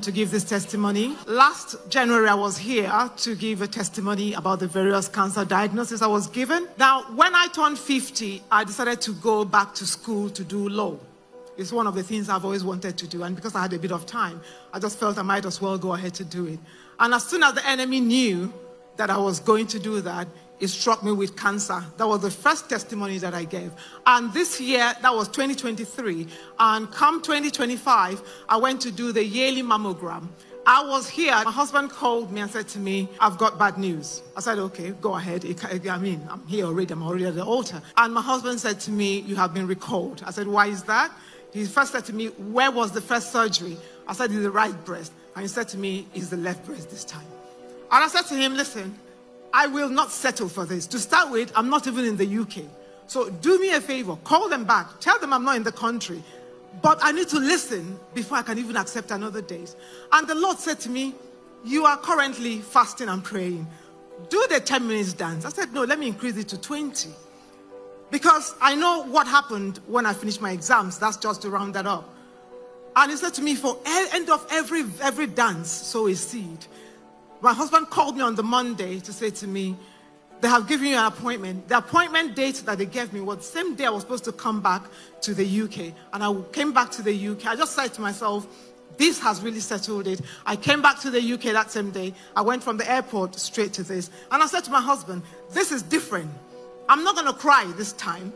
To give this testimony. Last January, I was here to give a testimony about the various cancer diagnoses I was given. Now, when I turned 50, I decided to go back to school to do law. It's one of the things I've always wanted to do, and because I had a bit of time, I just felt I might as well go ahead to do it. And as soon as the enemy knew that I was going to do that, it struck me with cancer. That was the first testimony that I gave. And this year, that was 2023. And come 2025, I went to do the yearly mammogram. I was here. My husband called me and said to me, I've got bad news. I said, okay, go ahead. I'm here already. I'm already at the altar. And my husband said to me, you have been recalled. I said, why is that? He first said to me, where was the first surgery? I said, in the right breast. And he said to me, it's the left breast this time. And I said to him, listen, I will not settle for this. To start with, I'm not even in the UK. So do me a favor, call them back. Tell them I'm not in the country. But I need to listen before I can even accept another date. And the Lord said to me, you are currently fasting and praying. Do the 10 minutes dance. I said, no, let me increase it to 20. Because I know what happened when I finished my exams. That's just to round that up. And he said to me, for end of every dance, sow a seed. My husband called me on the Monday to say to me, they have given you an appointment. The appointment date that they gave me was the same day I was supposed to come back to the UK. And I came back to the UK. I just said to myself, this has really settled it. I came back to the UK that same day. I went from the airport straight to this. And I said to my husband, this is different. I'm not going to cry this time.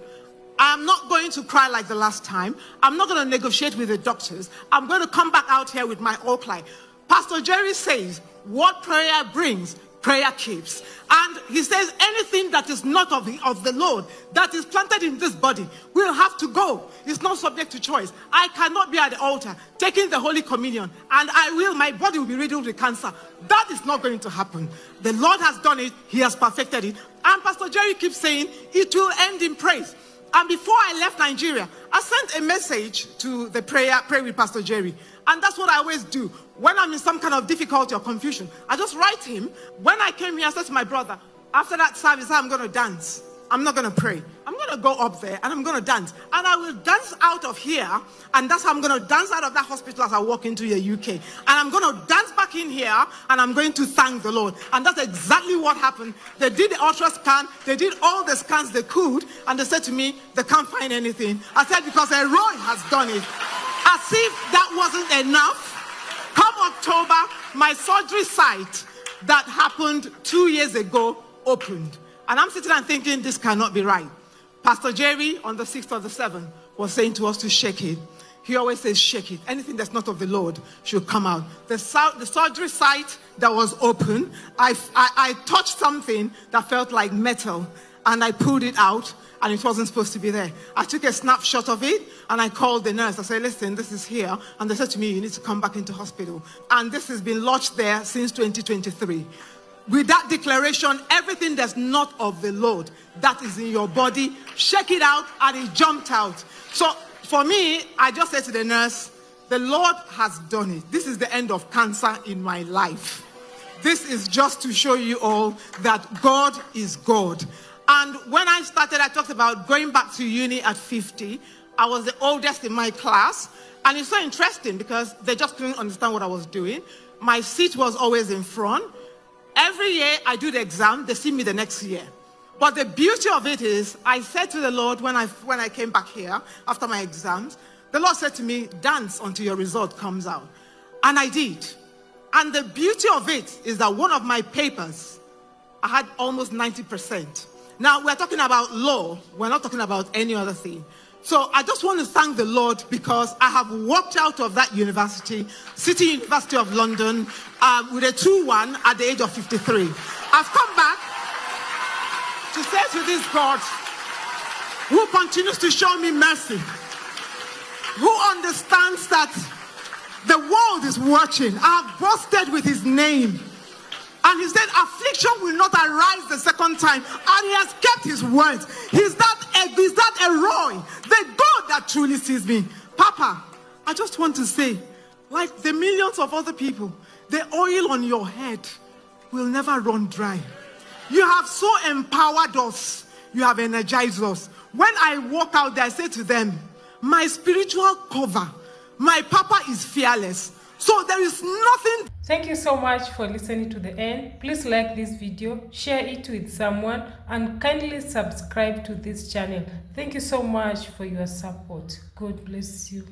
I'm not going to cry like the last time. I'm not going to negotiate with the doctors. I'm going to come back out here with my all cry. Pastor Jerry says, what prayer brings, prayer keeps. And he says anything that is not of the Lord, that is planted in this body, will have to go. It's not subject to choice. I cannot be at the altar taking the Holy Communion, and my body will be riddled with cancer. That is not going to happen. The Lord has done it. He has perfected it. And Pastor Jerry keeps saying, it will end in praise. And before I left Nigeria, I sent a message to the pray with Pastor Jerry. And that's what I always do. When I'm in some kind of difficulty or confusion, I just write him. When I came here, I said to my brother, after that service, I'm going to dance. I'm not going to pray. I'm going to go up there and I'm going to dance. And I will dance out of here. And that's how I'm going to dance out of that hospital as I walk into the UK. And I'm going to dance back in here and I'm going to thank the Lord. And that's exactly what happened. They did the ultrasound. They did all the scans they could. And they said to me, they can't find anything. I said, because a Roy has done it. As if that wasn't enough. Come October, my surgery site that happened 2 years ago opened. And I'm sitting and thinking, this cannot be right. Pastor Jerry, on the 6th of the 7th, was saying to us to shake it. He always says, shake it. Anything that's not of the Lord should come out. The surgery site that was open, I touched something that felt like metal, and I pulled it out, and it wasn't supposed to be there. I took a snapshot of it, and I called the nurse. I said, listen, this is here. And they said to me, you need to come back into hospital. And this has been lodged there since 2023. With that declaration, everything that's not of the Lord, that is in your body, shake it out, and it jumped out. So for me, I just said to the nurse, the Lord has done it. This is the end of cancer in my life. This is just to show you all that God is God. And when I started, I talked about going back to uni at 50. I was the oldest in my class. And it's so interesting because they just couldn't understand what I was doing. My seat was always in front. Every year I do the exam, they see me the next year. But the beauty of it is, I said to the Lord when I came back here after my exams, the Lord said to me, dance until your result comes out. And I did. And the beauty of it is that one of my papers, I had almost 90%. Now we're talking about law, we're not talking about any other thing. So I just want to thank the Lord because I have walked out of that university, City University of London, with a 2-1 at the age of 53. I've come back to say to this God, who continues to show me mercy, who understands that the world is watching. I've boasted with his name. And he said, affliction will not arise the second time. And he has kept his words. He's that a Roy, the God that truly sees me. Papa, I just want to say, like the millions of other people, the oil on your head will never run dry. You have so empowered us. You have energized us. When I walk out there, I say to them, my spiritual cover, my Papa is fearless. So there is nothing. Thank you so much for listening to the end. Please like this video, share it with someone, and kindly subscribe to this channel. Thank you so much for your support. God bless you.